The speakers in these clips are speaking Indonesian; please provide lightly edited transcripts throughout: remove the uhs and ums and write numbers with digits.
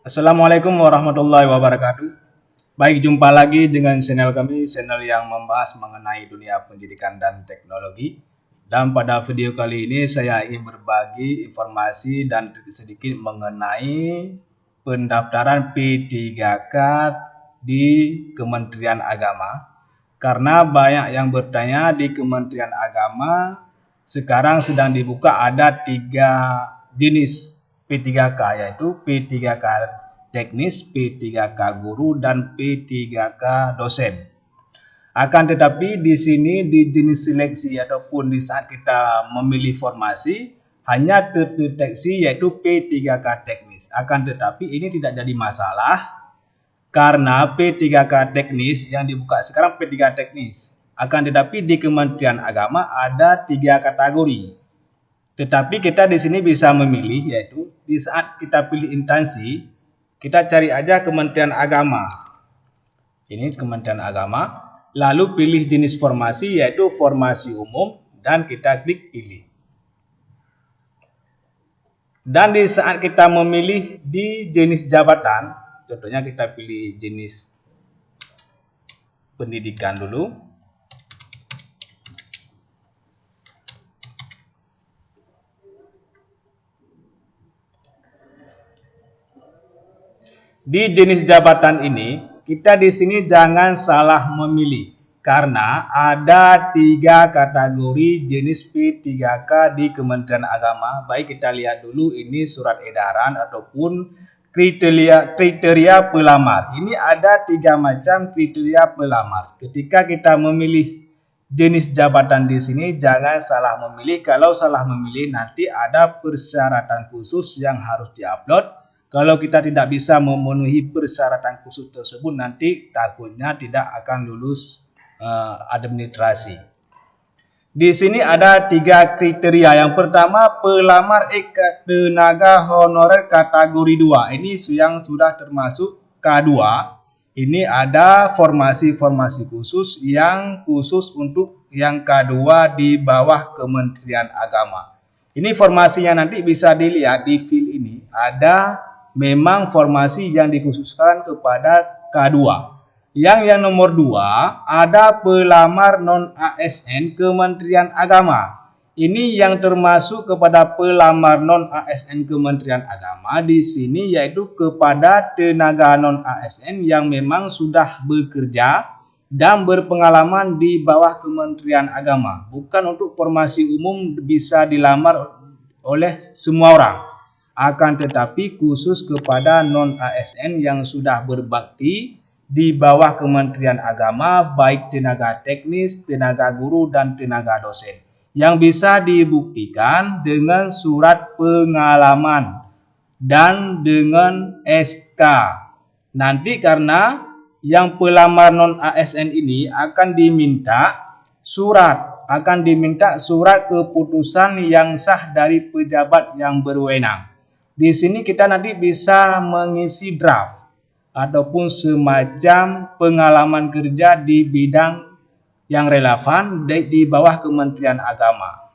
Assalamualaikum warahmatullahi wabarakatuh. Baik, jumpa lagi dengan channel kami, channel yang membahas mengenai dunia pendidikan dan teknologi. Dan pada video kali ini saya ingin berbagi informasi dan sedikit mengenai pendaftaran P3K di Kementerian Agama. Karena banyak yang bertanya di Kementerian Agama sekarang sedang dibuka ada 3 jenis P3K, yaitu P3K teknis, P3K guru, dan P3K dosen. Akan tetapi di sini di jenis seleksi ataupun di saat kita memilih formasi hanya terdeteksi yaitu P3K teknis. Akan tetapi ini tidak jadi masalah karena P3K teknis yang dibuka sekarang P3K teknis. Akan tetapi di Kementerian Agama ada 3 kategori. Tetapi kita di sini bisa memilih, yaitu di saat kita pilih instansi, kita cari aja Kementerian Agama. Ini Kementerian Agama, lalu pilih jenis formasi yaitu formasi umum dan kita klik pilih. Dan di saat kita memilih di jenis jabatan, contohnya kita pilih jenis pendidikan dulu. Di jenis jabatan ini, kita di sini jangan salah memilih karena ada 3 kategori jenis P3K di Kementerian Agama. Baik, kita lihat dulu ini surat edaran ataupun kriteria pelamar. Ini ada 3 macam kriteria pelamar. Ketika kita memilih jenis jabatan di sini jangan salah memilih. Kalau salah memilih nanti ada persyaratan khusus yang harus diupload. Kalau kita tidak bisa memenuhi persyaratan khusus tersebut nanti takutnya tidak akan lulus administrasi. Di sini ada 3 kriteria. Yang pertama, pelamar tenaga honorer kategori 2. Ini yang sudah termasuk K2. Ini ada formasi-formasi khusus yang khusus untuk yang K2 di bawah Kementerian Agama. Ini formasinya nanti bisa dilihat di file ini. Ada memang formasi yang dikhususkan kepada K2. Yang nomor 2 ada pelamar non-ASN Kementerian Agama. Ini yang termasuk kepada pelamar non-ASN Kementerian Agama di sini yaitu kepada tenaga non-ASN yang memang sudah bekerja dan berpengalaman di bawah Kementerian Agama. Bukan untuk formasi umum bisa dilamar oleh semua orang. Akan tetapi khusus kepada non-ASN yang sudah berbakti di bawah Kementerian Agama, baik tenaga teknis, tenaga guru, dan tenaga dosen. Yang bisa dibuktikan dengan surat pengalaman dan dengan SK. Nanti karena yang pelamar non-ASN ini akan diminta surat keputusan yang sah dari pejabat yang berwenang. Di sini kita nanti bisa mengisi draft ataupun semacam pengalaman kerja di bidang yang relevan di bawah Kementerian Agama.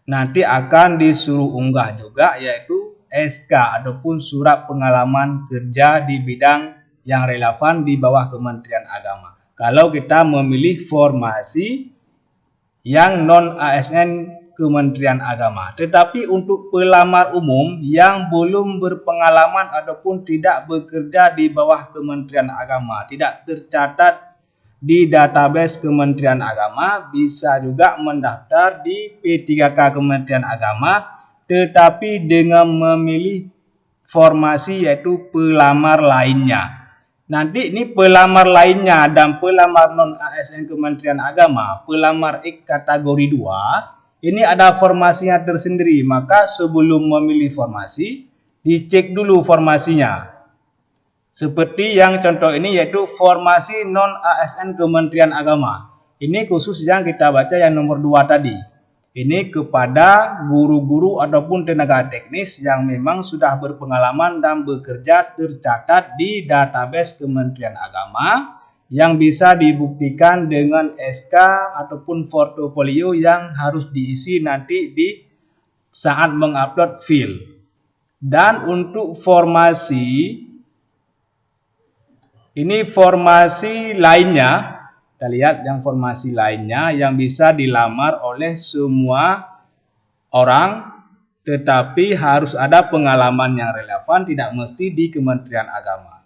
Nanti akan disuruh unggah juga yaitu SK ataupun surat pengalaman kerja di bidang yang relevan di bawah Kementerian Agama. Kalau kita memilih formasi yang non-ASN Kementerian Agama. Tetapi untuk pelamar umum yang belum berpengalaman ataupun tidak bekerja di bawah Kementerian Agama, tidak tercatat di database Kementerian Agama, bisa juga mendaftar di P3K Kementerian Agama, tetapi dengan memilih formasi yaitu pelamar lainnya. Nanti ini pelamar lainnya dan pelamar non-ASN Kementerian Agama, pelamar X kategori 2, ini ada formasinya tersendiri, maka sebelum memilih formasi, dicek dulu formasinya. Seperti yang contoh ini yaitu formasi non-ASN Kementerian Agama. Ini khusus yang kita baca yang nomor 2 tadi. Ini kepada guru-guru ataupun tenaga teknis yang memang sudah berpengalaman dan bekerja tercatat di database Kementerian Agama, yang bisa dibuktikan dengan SK ataupun portofolio yang harus diisi nanti di saat mengupload file. Dan untuk formasi, ini formasi lainnya, kita lihat yang formasi lainnya yang bisa dilamar oleh semua orang, tetapi harus ada pengalaman yang relevan, tidak mesti di Kementerian Agama.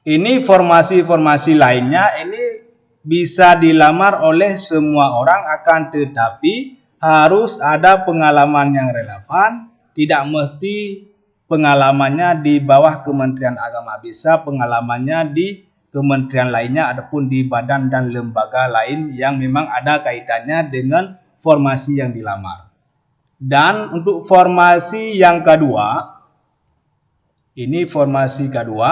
Ini formasi-formasi lainnya, ini bisa dilamar oleh semua orang, akan tetapi harus ada pengalaman yang relevan, tidak mesti pengalamannya di bawah Kementerian Agama, bisa pengalamannya di kementerian lainnya ataupun di badan dan lembaga lain yang memang ada kaitannya dengan formasi yang dilamar. Dan untuk formasi yang kedua, ini formasi kedua,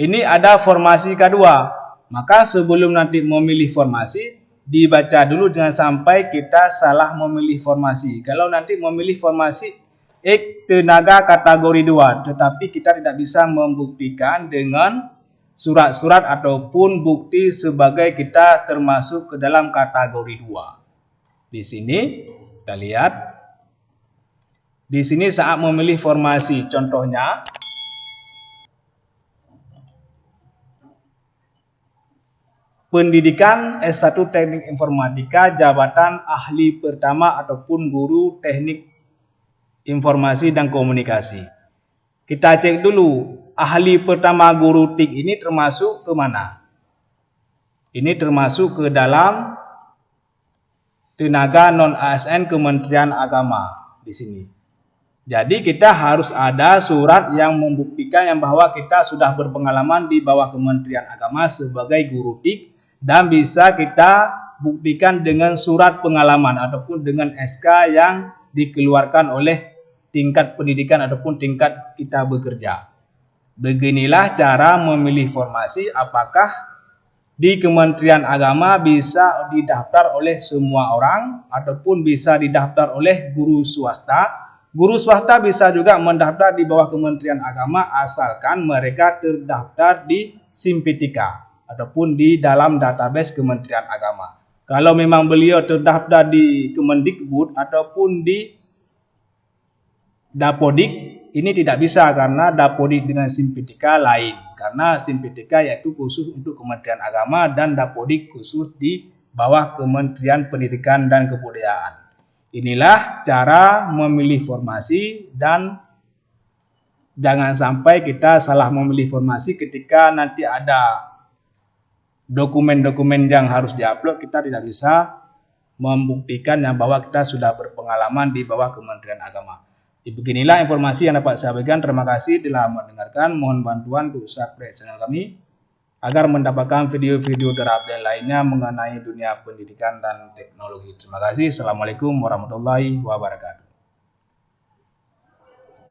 ini ada formasi kedua. Maka sebelum nanti memilih formasi, dibaca dulu jangan sampai kita salah memilih formasi. Kalau nanti memilih formasi tenaga kategori 2, tetapi kita tidak bisa membuktikan dengan surat-surat ataupun bukti sebagai kita termasuk ke dalam kategori 2. Di sini kita lihat, di sini saat memilih formasi, contohnya pendidikan S1 Teknik Informatika jabatan ahli pertama ataupun guru teknik informasi dan komunikasi. Kita cek dulu, ahli pertama guru TIK ini termasuk ke mana? Ini termasuk ke dalam tenaga non-ASN Kementerian Agama di sini. Jadi kita harus ada surat yang membuktikan yang bahwa kita sudah berpengalaman di bawah Kementerian Agama sebagai guru TIK, dan bisa kita buktikan dengan surat pengalaman ataupun dengan SK yang dikeluarkan oleh tingkat pendidikan ataupun tingkat kita bekerja. Beginilah cara memilih formasi, apakah di Kementerian Agama bisa didaftar oleh semua orang ataupun bisa didaftar oleh guru swasta. Guru swasta bisa juga mendaftar di bawah Kementerian Agama asalkan mereka terdaftar di Simpetika ataupun di dalam database Kementerian Agama. Kalau memang beliau terdaftar di Kemendikbud ataupun di Dapodik, ini tidak bisa karena Dapodik dengan Simpetika lain. Karena Simpetika yaitu khusus untuk Kementerian Agama dan Dapodik khusus di bawah Kementerian Pendidikan dan Kebudayaan. Inilah cara memilih formasi, dan jangan sampai kita salah memilih formasi ketika nanti ada dokumen-dokumen yang harus diupload, kita tidak bisa membuktikan yang bahwa kita sudah berpengalaman di bawah Kementerian Agama. Beginilah informasi yang dapat saya berikan. Terima kasih telah mendengarkan. Mohon bantuan untuk subscribe channel kami agar mendapatkan video-video terupdate lainnya mengenai dunia pendidikan dan teknologi. Terima kasih. Assalamualaikum warahmatullahi wabarakatuh.